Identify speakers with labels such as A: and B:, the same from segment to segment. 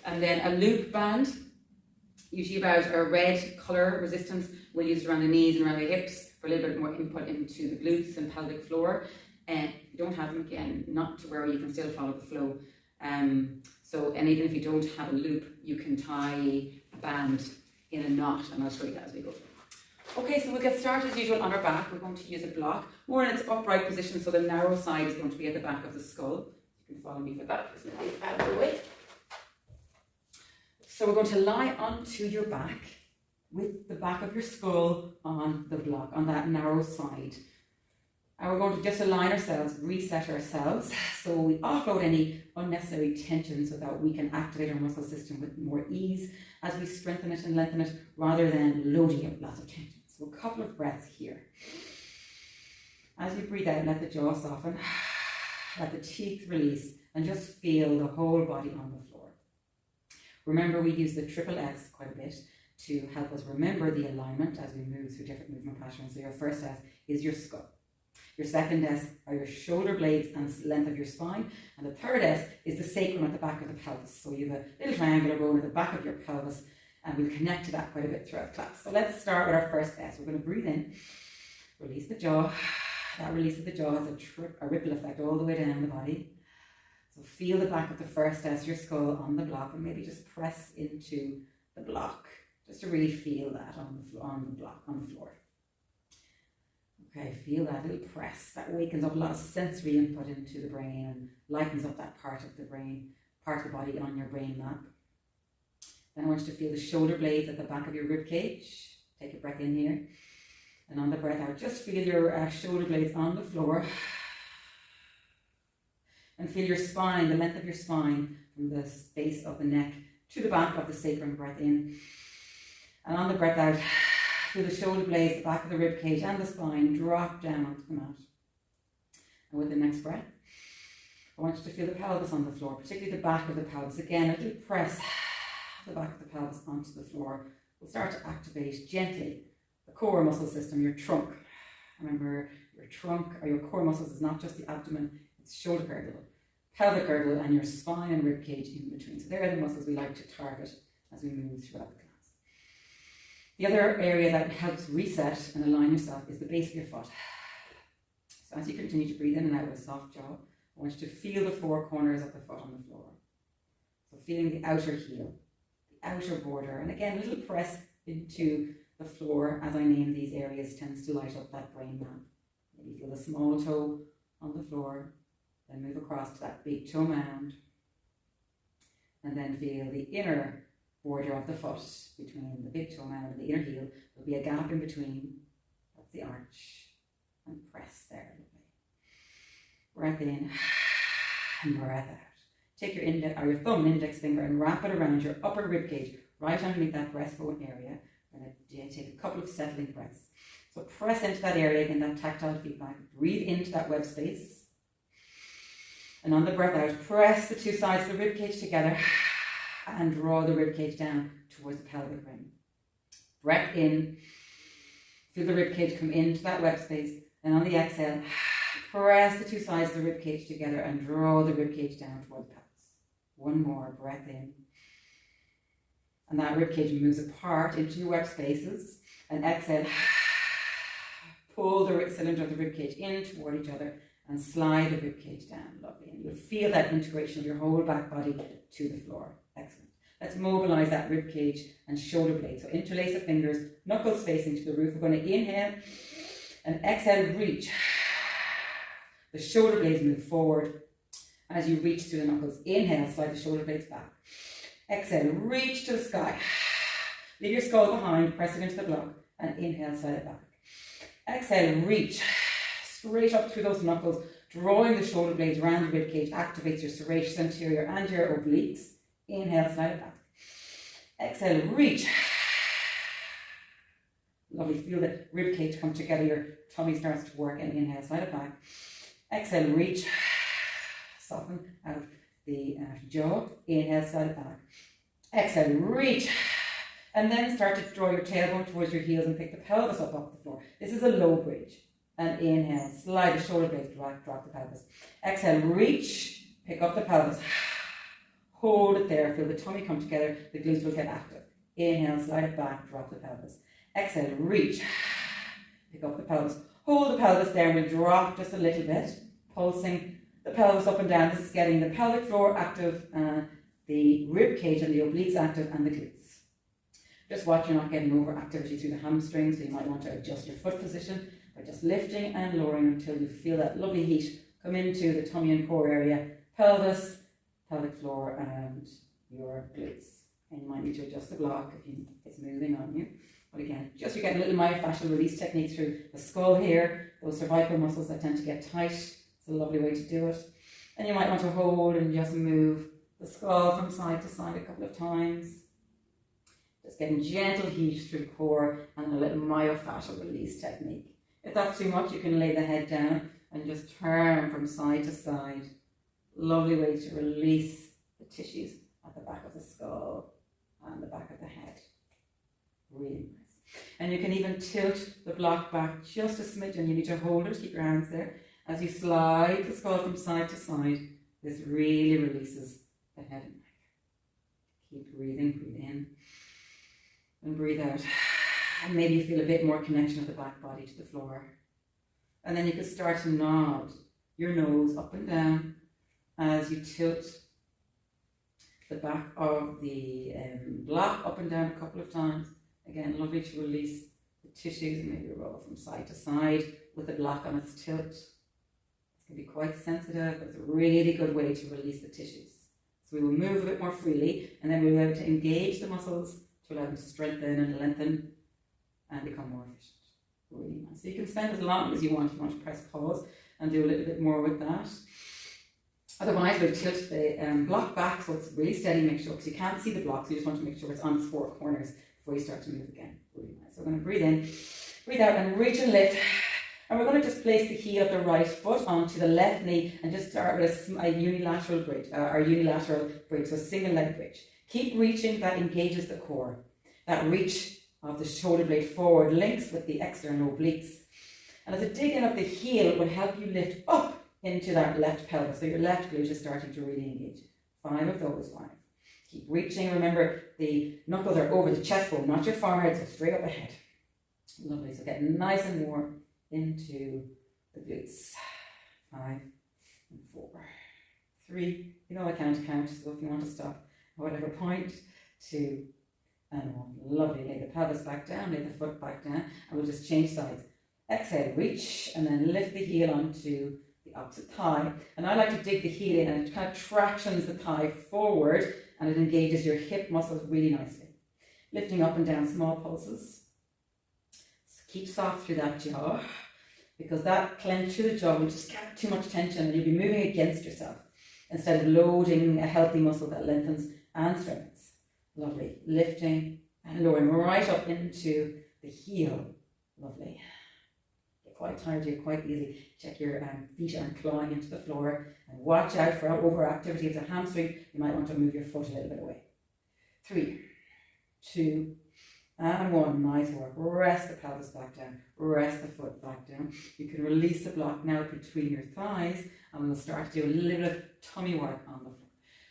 A: And then a loop band, usually about a red colour resistance. We'll use it around the knees and around the hips for a little bit more input into the glutes and pelvic floor. And if you don't have them, again, not to worry, you can still follow the flow. And even if you don't have a loop, you can tie a band in a knot, and I'll show you that as we go. Okay, so we'll get started as usual on our back. We're going to use a block, more in its upright position, so the narrow side is going to be at the back of the skull. You can follow me for that. Just move out of the way. So we're going to lie onto your back with the back of your skull on the block, on that narrow side. And we're going to just align ourselves, reset ourselves, so we offload any unnecessary tension so that we can activate our muscle system with more ease as we strengthen it and lengthen it, rather than loading up lots of tension. So a couple of breaths here. As you breathe out, let the jaw soften, let the teeth release, and just feel the whole body on the floor. Remember, we use the triple S quite a bit to help us remember the alignment as we move through different movement patterns. So your first S is your skull. Your second S are your shoulder blades and length of your spine. And the third S is the sacrum at the back of the pelvis. So you have a little triangular bone at the back of your pelvis, and we'll connect to that quite a bit throughout class. So let's start with our first S. We're going to breathe in, release the jaw. That release of the jaw has a ripple effect all the way down the body. So feel the back of the first S, your skull, on the block, and maybe just press into the block, just to really feel that on the floor. Okay, feel that little press. That wakens up a lot of sensory input into the brain and lightens up that part of the brain, part of the body on your brain map. Then I want you to feel the shoulder blades at the back of your rib cage. Take a breath in here. And on the breath out, just feel your shoulder blades on the floor. And feel your spine, the length of your spine, from the base of the neck to the back of the sacrum. Breath in. And on the breath out, feel the shoulder blades, the back of the rib cage and the spine drop down onto the mat. And with the next breath, I want you to feel the pelvis on the floor, particularly the back of the pelvis. Again, a little press the back of the pelvis onto the floor. We'll start to activate gently the core muscle system, your trunk. Remember, your trunk or your core muscles is not just the abdomen, it's shoulder girdle, pelvic girdle, and your spine and rib cage in between. So they're the muscles we like to target as we move throughout the class. The other area that helps reset and align yourself is the base of your foot. So as you continue to breathe in and out with a soft jaw, I want you to feel the four corners of the foot on the floor. So feeling the outer heel, the outer border, and again, a little press into the floor as I name these areas tends to light up that brain map. Maybe feel the small toe on the floor, then move across to that big toe mound, and then feel the inner border of the foot between the big toe mound and the inner heel. There'll be a gap in between. That's the arch. And press there. Breath in and breath out. Take your your thumb and index finger and wrap it around your upper rib cage, right underneath that breastbone area. We're going to take a couple of settling breaths. So press into that area, again, that tactile feedback. Breathe into that web space. And on the breath out, press the two sides of the rib cage together and draw the rib cage down towards the pelvic ring. Breath in, feel the rib cage come into that web space, and on the exhale, press the two sides of the rib cage together and draw the rib cage down towards the pelvis. One more, breath in. And that rib cage moves apart into your web spaces, and exhale, pull the cylinder of the rib cage in toward each other and slide the rib cage down. Lovely. And you'll feel that integration of your whole back body to the floor. Excellent. Let's mobilize that rib cage and shoulder blade. So interlace the fingers, knuckles facing to the roof. We're going to inhale and exhale, reach. The shoulder blades move forward as you reach through the knuckles. Inhale, slide the shoulder blades back. Exhale, reach to the sky. Leave your skull behind, press it into the block, and inhale, slide it back. Exhale, reach straight up through those knuckles, drawing the shoulder blades around the rib cage, activates your serratus anterior and your obliques. Inhale, slide it back. Exhale, reach. Lovely, feel the rib cage come together, your tummy starts to work, and inhale, slide it back. Exhale, reach. Soften out the jaw. Inhale, slide it back. Exhale, reach. And then start to draw your tailbone towards your heels and pick the pelvis up off the floor. This is a low bridge. And inhale, slide the shoulder blades, drop the pelvis. Exhale, reach, pick up the pelvis. Hold it there, feel the tummy come together, the glutes will get active. Inhale, slide it back, drop the pelvis. Exhale, reach, pick up the pelvis. Hold the pelvis there and we'll drop just a little bit, pulsing the pelvis up and down. This is getting the pelvic floor active, the rib cage and the obliques active, and the glutes. Just watch you're not getting overactivity through the hamstrings, so you might want to adjust your foot position by just lifting and lowering until you feel that lovely heat come into the tummy and core area, pelvis, pelvic floor, and your glutes. And you might need to adjust the block if it's moving on you. But again, just you're getting a little myofascial release technique through the skull here, those cervical muscles that tend to get tight. It's a lovely way to do it. And you might want to hold and just move the skull from side to side a couple of times. Just getting gentle heat through the core and a little myofascial release technique. If that's too much, you can lay the head down and just turn from side to side. Lovely way to release the tissues at the back of the skull and the back of the head. Really nice. And you can even tilt the block back just a smidgen. You need to hold it, keep your hands there. As you slide the skull from side to side, this really releases the head and neck. Keep breathing, breathe in and breathe out. And maybe you feel a bit more connection of the back body to the floor. And then you can start to nod your nose up and down as you tilt the back of the block up and down a couple of times. Again, lovely to release the tissues and maybe roll from side to side with the block on its tilt. It can be quite sensitive, but it's a really good way to release the tissues. So we will move a bit more freely, and then we'll be able to engage the muscles to allow them to strengthen and lengthen and become more efficient. Really nice. So you can spend as long as you want. If you want to press pause and do a little bit more with that. Otherwise, we'll tilt the block back so it's really steady. Make sure, because you can't see the block, so you just want to make sure it's on its four corners before you start to move again. Really nice. So we're going to breathe in, breathe out, and reach and lift. And we're going to just place the heel of the right foot onto the left knee and just start with a unilateral bridge, so single leg bridge. Keep reaching, that engages the core. That reach of the shoulder blade forward links with the external obliques. And as a dig in of the heel will help you lift up into that left pelvis. So your left glute is starting to really engage. 5 of those, 5. Keep reaching. Remember, the knuckles are over the chest bone, not your forehead, so straight up ahead. Lovely. So get nice and warm into the glutes. 5 and 4. 3. You know I can't count, so if you want to stop at whatever point. 2 and 1. Lovely. Lay the pelvis back down, lay the foot back down, and we'll just change sides. Exhale, reach, and then lift the heel onto the opposite thigh. And I like to dig the heel in, and it kind of tractions the thigh forward, and it engages your hip muscles really nicely. Lifting up and down, small pulses. So keep soft through that jaw, because that clench through the jaw will just get too much tension, and you'll be moving against yourself instead of loading a healthy muscle that lengthens and strengthens. Lovely. Lifting and lowering right up into the heel. Lovely. Get quite tired here, quite easy. Check your feet aren't clawing into the floor, and watch out for overactivity of the hamstring. You might want to move your foot a little bit away. 3, 2, and 1. Nice work. Rest the pelvis back down. Rest the foot back down. You can release the block now between your thighs, and we'll start to do a little bit of tummy work on the floor.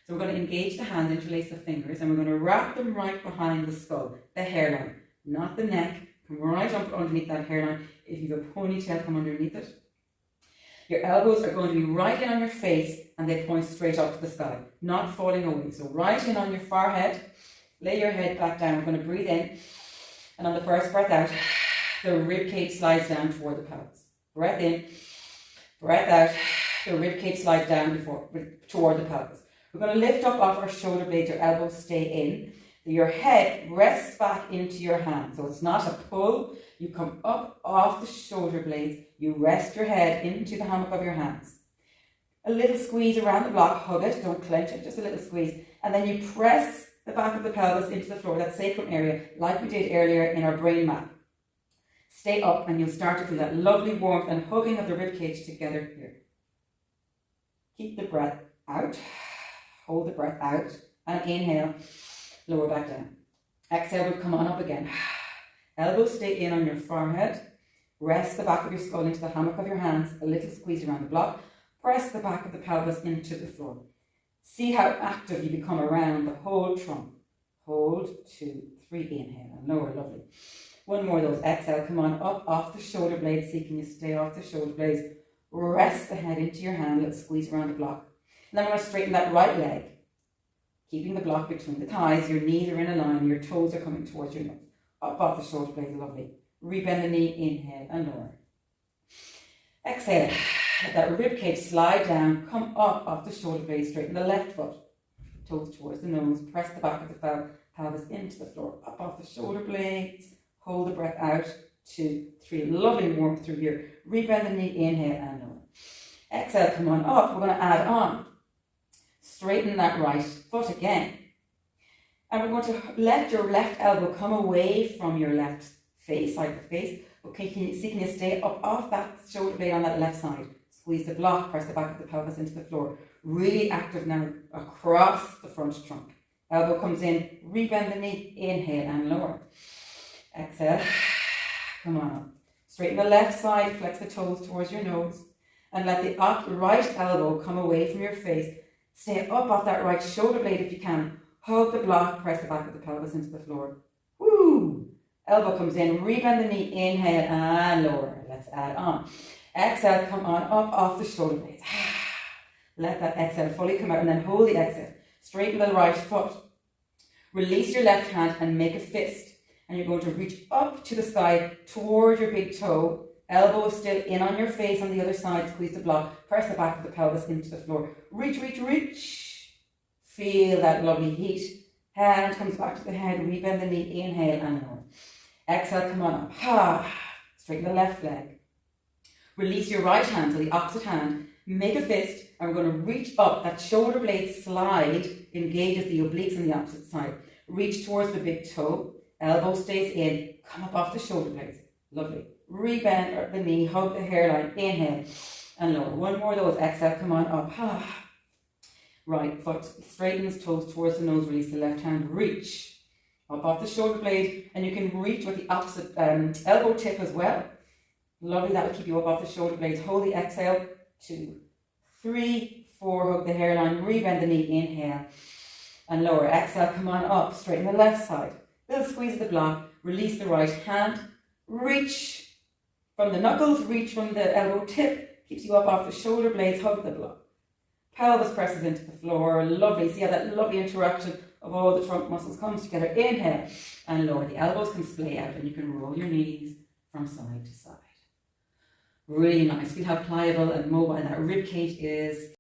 A: So we're going to engage the hands, interlace the fingers, and we're going to wrap them right behind the skull, the hairline, not the neck. Come right up underneath that hairline. If you have a ponytail, come underneath it. Your elbows are going to be right in on your face, and they point straight up to the sky, not falling away. So right in on your forehead, lay your head back down. We're going to breathe in, and on the first breath out, the rib cage slides down toward the pelvis. Breath in, breath out, the rib cage slides down toward the pelvis. We're going to lift up off our shoulder blades, your elbows stay in. Your head rests back into your hands. So it's not a pull. You come up off the shoulder blades. You rest your head into the hammock of your hands. A little squeeze around the block. Hug it. Don't clench it. Just a little squeeze. And then you press the back of the pelvis into the floor, that sacrum area, like we did earlier in our brain map. Stay up, and you'll start to feel that lovely warmth and hugging of the rib cage together here. Keep the breath out. Hold the breath out. And inhale. Lower back down. Exhale, we'll come on up again. Elbows stay in on your forehead. Rest the back of your skull into the hammock of your hands. A little squeeze around the block. Press the back of the pelvis into the floor. See how active you become around the whole trunk. Hold, 2, 3, inhale and lower, lovely. One more of those, exhale, come on up off the shoulder blades, see can you stay off the shoulder blades. Rest the head into your hand, let's squeeze around the block. And then we're going to straighten that right leg, keeping the block between the thighs, your knees are in a line, your toes are coming towards your nose. Up off the shoulder blades, lovely. Rebend the knee, inhale and lower. Exhale, let that rib cage slide down, come up off the shoulder blades, straighten the left foot, toes towards the nose, press the back of the pelvis into the floor, up off the shoulder blades, hold the breath out, 2, 3, lovely warmth through here. Rebend the knee, inhale and lower. Exhale, come on up, we're going to add on. Straighten that right foot again. And we're going to let your left elbow come away from your left face, side of the face. Okay, can you stay up off that shoulder blade on that left side? Squeeze the block, press the back of the pelvis into the floor. Really active now across the front trunk. Elbow comes in, rebend the knee, inhale and lower. Exhale, come on up. Straighten the left side, flex the toes towards your nose. And let the right elbow come away from your face. Stay up off that right shoulder blade if you can. Hug the block, press the back of the pelvis into the floor. Woo! Elbow comes in, rebend the knee, inhale and lower. Let's add on. Exhale, come on up off the shoulder blades. Let that exhale fully come out and then hold the exhale. Straighten the right foot. Release your left hand and make a fist. And you're going to reach up to the sky toward your big toe. Elbow is still in on your face on the other side. Squeeze the block. Press the back of the pelvis into the floor. Reach, reach, reach. Feel that lovely heat. Hand comes back to the head. Rebend the knee. Inhale and lower. Exhale, come on up. Straighten the left leg. Release your right hand to the opposite hand. Make a fist. And we're going to reach up. That shoulder blade slide engages the obliques on the opposite side. Reach towards the big toe. Elbow stays in. Come up off the shoulder blades. Lovely. Rebend the knee. Hug the hairline. Inhale and lower. One more of those. Exhale. Come on up. Right foot straightens, toes towards the nose. Release the left hand. Reach up off the shoulder blade. And you can reach with the opposite elbow tip as well. Lovely. That will keep you up off the shoulder blades. Hold the exhale. 2, 3, 4. Hug the hairline. Rebend the knee. Inhale and lower. Exhale. Come on up. Straighten the left side. Little squeeze of the block. Release the right hand. Reach from the knuckles. Reach from the elbow tip. Keeps you up off the shoulder blades. Hug the block. Pelvis presses into the floor. Lovely. See how that lovely interaction of all the trunk muscles comes together. Inhale and lower. The elbows can splay out and you can roll your knees from side to side. Really nice. Feel how pliable and mobile that rib cage is.